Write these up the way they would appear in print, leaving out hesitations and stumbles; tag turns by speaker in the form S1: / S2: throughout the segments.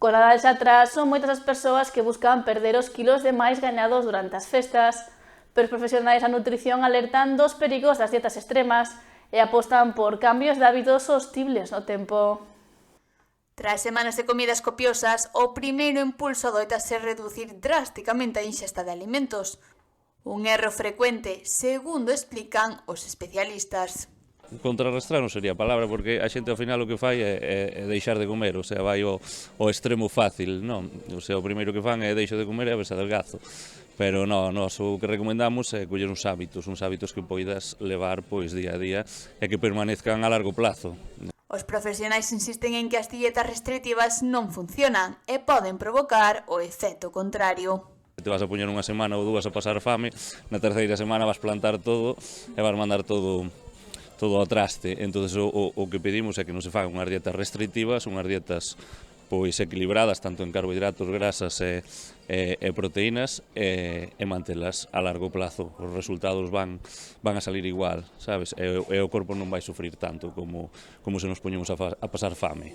S1: Co Nadal xa atrás, son moitas as persoas que buscan perder os quilos de máis gañados durante as festas, pero os profesionais da nutrición alertan dos perigos das dietas extremas e apostan por cambios de hábitos sostibles no tempo.
S2: Tras semanas de comidas copiosas, o primeiro impulso adoita ser reducir drásticamente a ingesta de alimentos. Un erro frecuente, segundo explican os especialistas.
S3: Contrarrestar non sería a palabra, porque a xente ao final o que fai é deixar de comer, o sea, vai ao extremo fácil, non? O sea, o primeiro que fan é deixo de comer e a ver se adelgazo. Pero non, nós o que recomendamos é coller uns hábitos que poidas levar pois día a día e que permanezcan a largo plazo.
S2: Os profesionais insisten en que as dietas restrictivas non funcionan e poden provocar o efecto contrario.
S3: Te vas a poñer unha semana ou dúas a pasar fame, na terceira semana vas plantar todo e vas mandar todo ao traste. Entonces o que pedimos é que non se fagan unhas dietas restrictivas, unhas dietas pois equilibradas tanto en carbohidratos, grasas e proteínas e mantelas a largo plazo. Os resultados van a salir igual, sabes? E o corpo non vai sufrir tanto como se nos poñemos a pasar fame.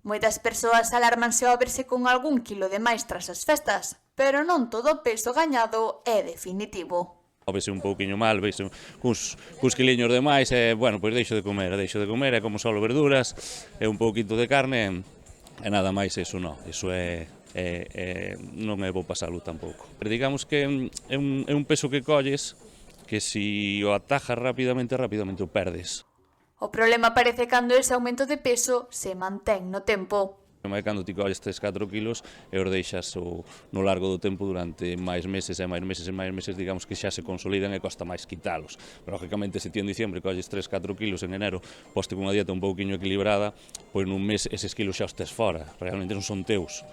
S2: Moitas persoas alarmanse ao verse con algún quilo de máis tras as festas, pero non todo o peso gañado é definitivo.
S3: Vese un pouquiño mal, vese cus quiliños de máis e, bueno, pois deixo de comer, é como solo verduras e un pouquito de carne e nada máis, iso non, iso non é bo pa salud tampouco. Pero digamos que é un peso que colles que si o atajas rapidamente o perdes.
S2: O problema aparece cando ese aumento de peso se mantén no tempo.
S3: Cando ti colles 3-4 kilos e os deixas no largo do tempo durante máis meses, digamos que xa se consolidan e costa máis quitalos. Pero, lógicamente, se ti en diciembre colles 3-4 kilos, en enero poste cunha dieta un pouquiño equilibrada, pois nun mes eses kilos xa os tes fora, realmente non son teus.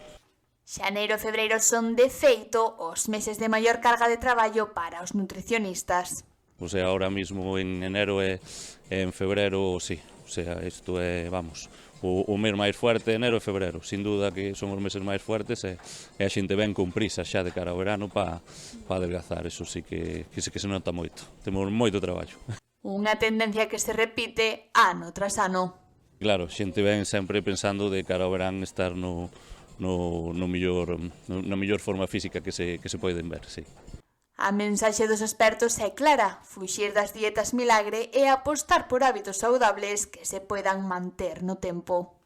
S2: Xaneiro e febreiro son, de feito, os meses de maior carga de traballo para os nutricionistas.
S3: O sea, ahora mismo en enero e en febrero, sí, o sea, isto é, vamos, o mes máis fuerte, enero e febrero, sin duda que son os meses máis fuertes e a xente ven con prisa xa de cara ao verano para adelgazar, eso sí que se nota moito, temos moito traballo.
S2: Unha tendencia que se repite ano tras ano.
S3: Claro, xente ven sempre pensando de cara ao verán estar na mellor forma física que se poden ver, sí.
S2: A mensaxe dos expertos é clara: fuxir das dietas milagre e apostar por hábitos saudables que se poidan manter no tempo.